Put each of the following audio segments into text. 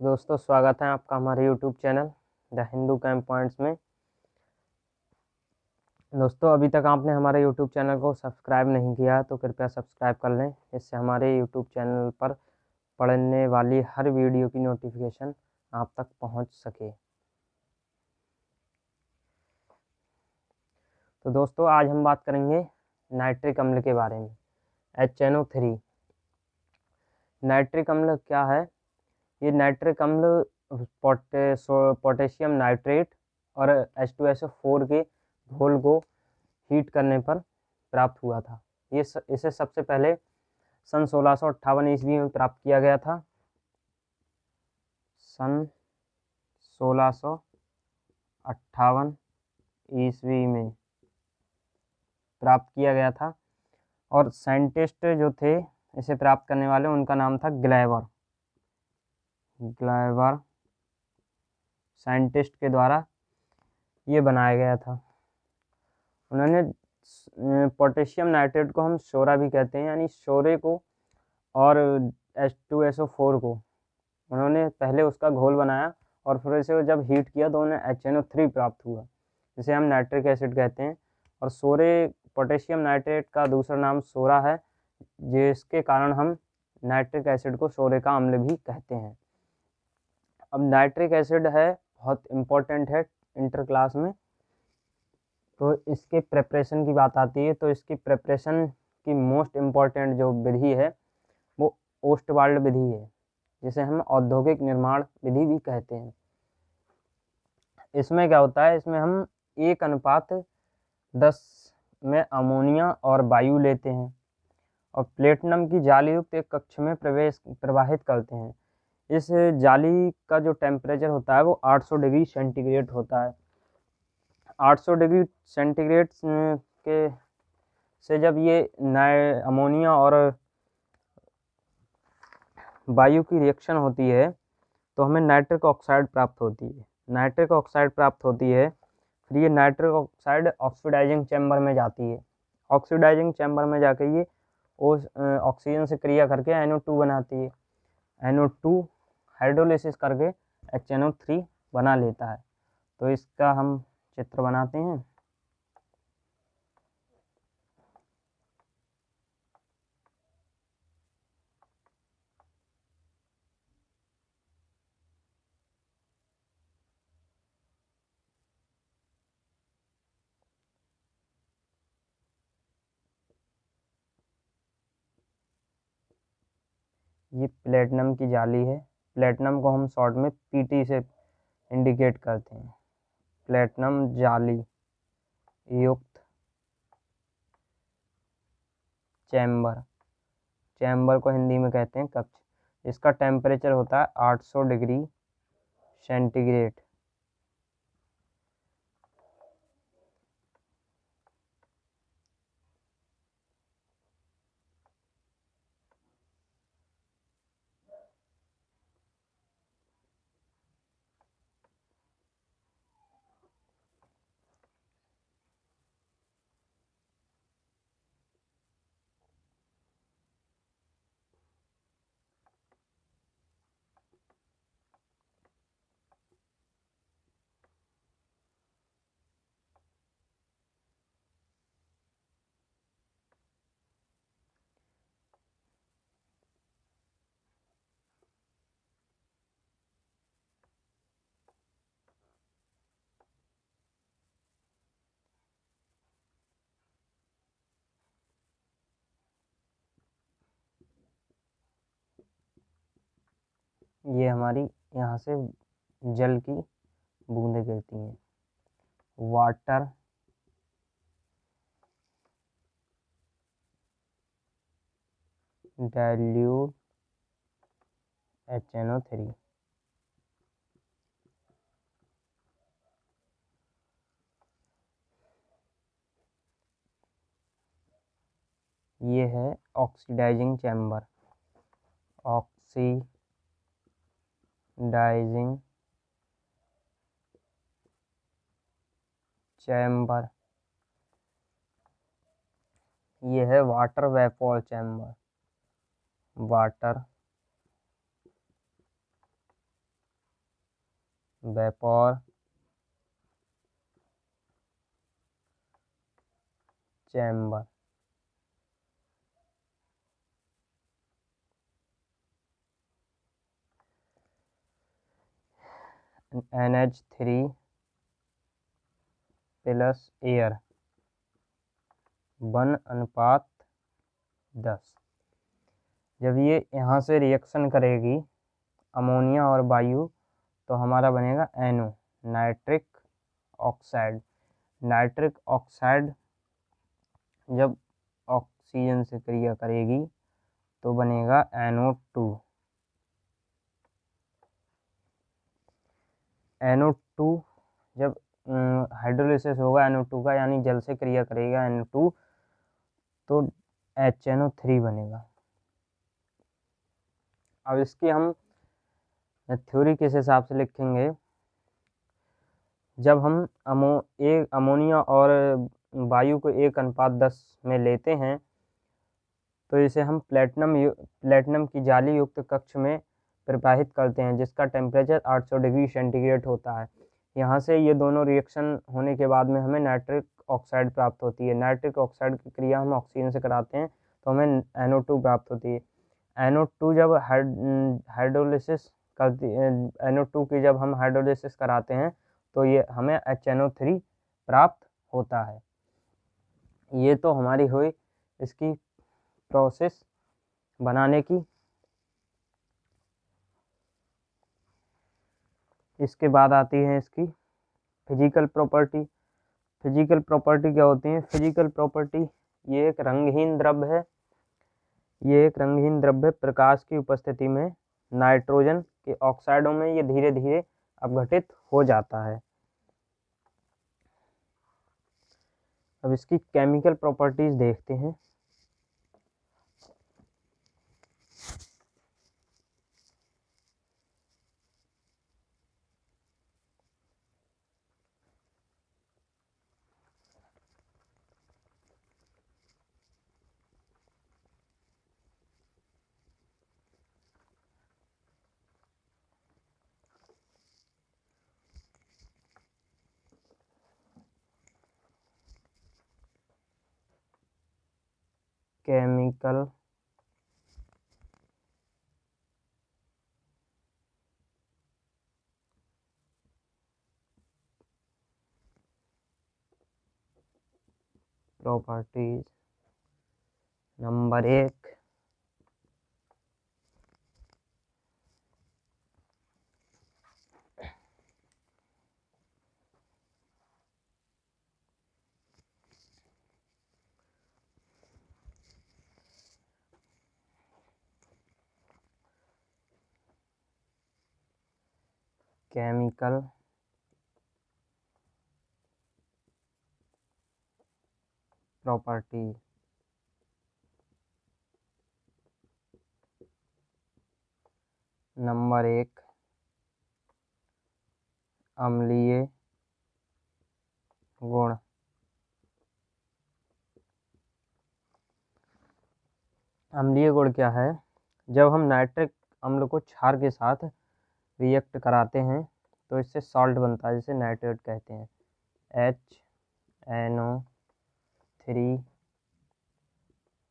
दोस्तों स्वागत है आपका हमारे YouTube channel the Hindu camp points में। दोस्तों अभी तक आपने हमारे YouTube चैनल को सब्सक्राइब नहीं किया है तो कृपया सब्सक्राइब कर लें, इससे हमारे YouTube चैनल पर पड़ने वाली हर वीडियो की नोटिफिकेशन आप तक पहुंच सके। तो दोस्तों आज हम बात करेंगे नाइट्रिक अम्ल के बारे में। HNO3 नाइट्रिक अम्ल क्या है? ये नाइट्रिक अम्ल पोटेशियम नाइट्रेट और H2SO4 के घोल को हीट करने पर प्राप्त हुआ था। इसे सबसे पहले सन 1658 ईस्वी में प्राप्त किया गया था। सन 1658 ईस्वी में प्राप्त किया गया था और साइंटिस्ट जो थे इसे प्राप्त करने वाले, उनका नाम था ग्लेवर साइंटिस्ट के द्वारा ये बनाया गया था। उन्होंने पोटेशियम नाइट्रेट को हम शोरा भी कहते हैं, यानी शोरे को, और H2SO4 को उन्होंने पहले उसका घोल बनाया और फिर इसे जब हीट किया तो उन्हें HNO3 प्राप्त हुआ, जिसे हम नाइट्रिक एसिड कहते हैं। और पोटेशियम नाइट्रेट का दूसरा नाम सोरा है, जिसके कारण हम नाइट्रिक एसिड को सोरे का अम्ल भी कहते हैं। अब नाइट्रिक एसिड है बहुत इम्पोर्टेंट है इंटर क्लास में। तो इसके प्रिपरेशन की बात आती है तो इसकी प्रिपरेशन की मोस्ट इम्पॉर्टेंट जो विधि है वो ओस्टवाल्ड विधि है, जिसे हम औद्योगिक निर्माण विधि भी कहते हैं। इसमें क्या होता है, इसमें हम 1:10 में अमोनिया और वायु लेते हैं और प्लेटिनम की जाली युक्त एक कक्ष में प्रवाहित करते हैं। इस जाली का जो टेम्परेचर होता है वो 800 डिग्री सेंटीग्रेड होता है। 800 डिग्री सेंटीग्रेड के से जब ये अमोनिया और वायु की रिएक्शन होती है तो हमें नाइट्रिक ऑक्साइड प्राप्त होती है। फिर ये नाइट्रिक ऑक्साइड ऑक्सीडाइजिंग चैम्बर में जाती है। ऑक्सीडाइजिंग चैम्बर में जाके ये ऑक्सीजन से क्रिया करके NO2 बनाती है। NO2 हाइड्रोलिसिस करके HNO3 बना लेता है। तो इसका हम चित्र बनाते हैं। ये प्लेटिनम की जाली है। प्लेटिनम को हम शॉर्ट में PT से इंडिकेट करते हैं। प्लेटिनम जाली युक्त चैम्बर को हिंदी में कहते हैं कक्ष। इसका टेम्परेचर होता है 800 डिग्री सेंटीग्रेड। ये हमारी यहाँ से जल की बूंदें गिरती हैं। Water dilute HNO3। ये है ऑक्सीडाइजिंग चैम्बर। Oxidising chamber. ये है water vapour chamber. Water vapour chamber. NH3 plus air 1:10। जब ये यहाँ से रिएक्शन करेगी अमोनिया और वायु, तो हमारा बनेगा NO, nitric oxide. Nitric oxide जब ऑक्सीजन से क्रिया करेगी तो बनेगा NO2। NO2 जब हाइड्रोलिसिस होगा NO2 का, यानी जल से क्रिया करेगा NO2, तो HNO3 बनेगा। अब इसकी हम थ्योरी किस हिसाब से लिखेंगे, जब हम अमोनिया और वायु को 1:10 में लेते हैं तो इसे हम प्लेटिनम की जाली युक्त कक्ष में प्रवाहित करते हैं, जिसका टेम्परेचर 800 डिग्री सेंटीग्रेड होता है। यहाँ से ये दोनों रिएक्शन होने के बाद में हमें नाइट्रिक ऑक्साइड प्राप्त होती है। नाइट्रिक ऑक्साइड की क्रिया हम ऑक्सीजन से कराते हैं तो हमें NO2 प्राप्त होती है। NO2 जब हाइड्रोलिसिस करती NO2 की जब हम हाइड्रोलिसिस कराते हैं तो ये हमें HNO3 प्राप्त होता है। ये तो हमारी हुई इसकी प्रोसेस बनाने की। इसके बाद आती है इसकी फिजिकल प्रॉपर्टी। फिजिकल प्रॉपर्टी क्या होती है? फिजिकल प्रॉपर्टी ये एक रंगहीन द्रव्य है। ये एक रंगहीन द्रव्य प्रकाश की उपस्थिति में नाइट्रोजन के ऑक्साइडों में ये धीरे धीरे अपघटित हो जाता है। अब इसकी केमिकल प्रॉपर्टीज देखते हैं। Chemical properties number 1, chemical property. Number 1, अम्लीय गुण। अम्लीय गुण क्या है? जब हम नाइट्रिक अम्ल को क्षार के साथ रिएक्ट कराते हैं तो इससे सॉल्ट बनता है, जिसे नाइट्रेट कहते हैं। HNO3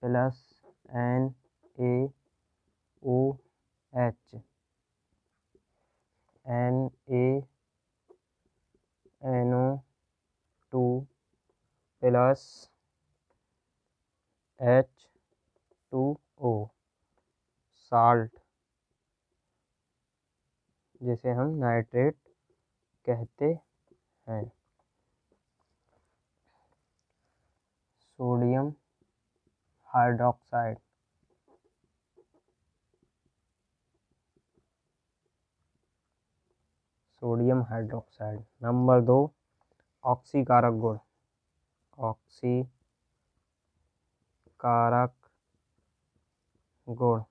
plus NaOH NaNO2 plus H2O salt, जिसे हम नाइट्रेट कहते हैं। Sodium hydroxide. Sodium hydroxide. Number 2, ऑक्सीकारक गुण। ऑक्सीकारक गुण।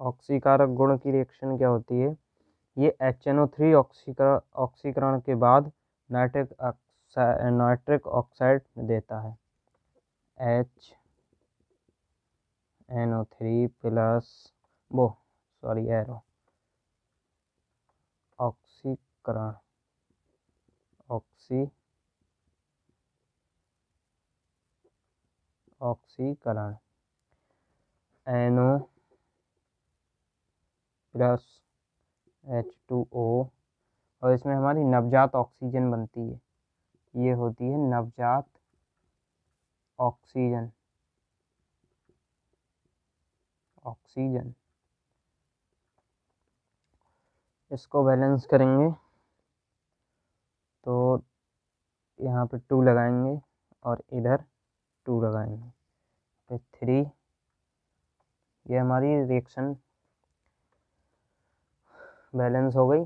ऑक्सीकारक गुण की रिएक्शन क्या होती है? ये HNO3 ऑक्सीकरण के बाद नाइट्रिक ऑक्साइड देता है। HNO3 NO3 प्लस एरो ऑक्सीकरण NO प्लस H2O, और इसमें हमारी नवजात ऑक्सीजन बनती है। ये होती है नवजात ऑक्सीजन। इसको बैलेंस करेंगे तो यहाँ पे 2 लगाएंगे और इधर 2 लगाएंगे, फिर 3। ये हमारी रिएक्शन बैलेंस हो गई।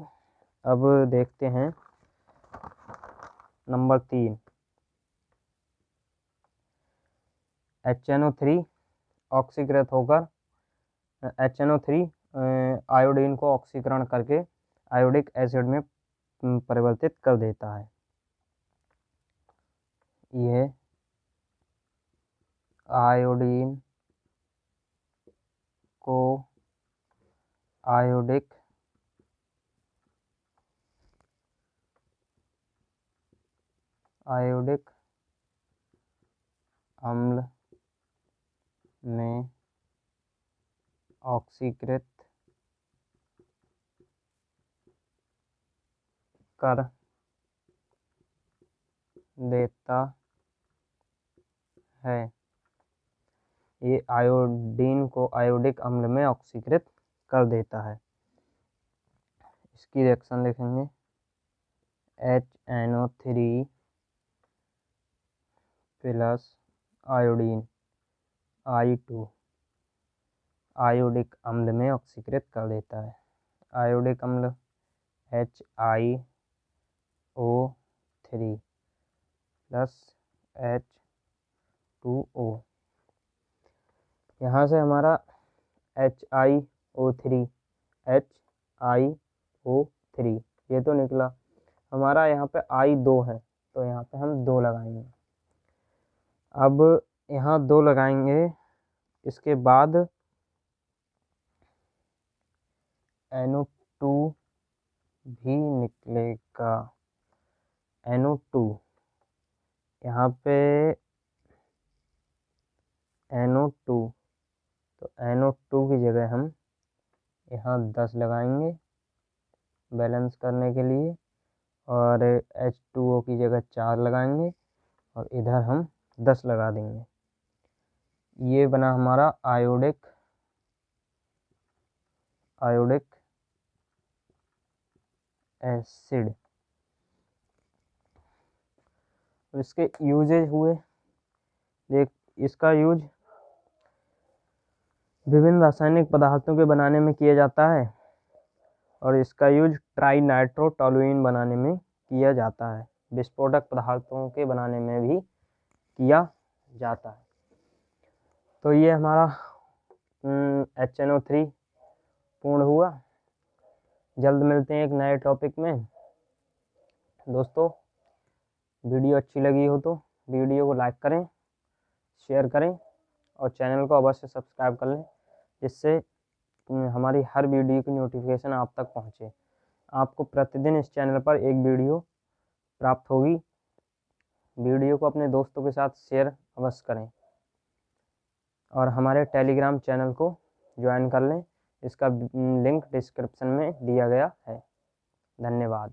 अब देखते हैं नंबर 3, HNO3 ऑक्सीकृत होकर HNO3 आयोडीन को ऑक्सीकरण करके आयोडिक एसिड में परिवर्तित कर देता है। यह आयोडीन को आयोडिक अम्ल में ऑक्सीकृत कर देता है। ये आयोडीन को आयोडिक अम्ल में ऑक्सीकृत कर देता है। इसकी रिएक्शन लिखेंगे HNO3 plus iodine I2 iodic अम्ल में ऑक्सीकृत कर देता है। आयोडिक अम्ल HiO3 प्लस H2O। यहाँ से हमारा HiO3 ये तो निकला। हमारा यहाँ पे I2 है, तो यहाँ पे हम 2 लगाएंगे। अब यहाँ 2 लगाएंगे, इसके बाद NO2 भी निकलेगा। NO2 यहाँ पे NO2, तो NO2 की जगह हम यहाँ 10 लगाएंगे बैलेंस करने के लिए, और H2O की जगह 4 लगाएंगे और इधर हम 10 लगा देंगे। ये बना हमारा आयोडिक एसिड। इसके यूजेज हुए, देख, इसका यूज विभिन्न रासायनिक पदार्थों के बनाने में किया जाता है, और इसका यूज ट्राइनाइट्रोटोलुइन बनाने में किया जाता है। विस्फोटक पदार्थों के बनाने में भी किया जाता है। तो ये हमारा HNO3 पूर्ण हुआ। जल्द मिलते हैं एक नए टॉपिक में। दोस्तों, वीडियो अच्छी लगी हो तो वीडियो को लाइक करें, शेयर करें और चैनल को अवश्य सब्सक्राइब कर लें, जिससे हमारी हर वीडियो की नोटिफिकेशन आप तक पहुंचे। आपको प्रतिदिन इस चैनल पर एक वीडियो प्राप्त होगी। वीडियो को अपने दोस्तों के साथ शेयर अवश्य करें और हमारे टेलीग्राम चैनल को ज्वाइन कर लें। इसका लिंक डिस्क्रिप्शन में दिया गया है। धन्यवाद।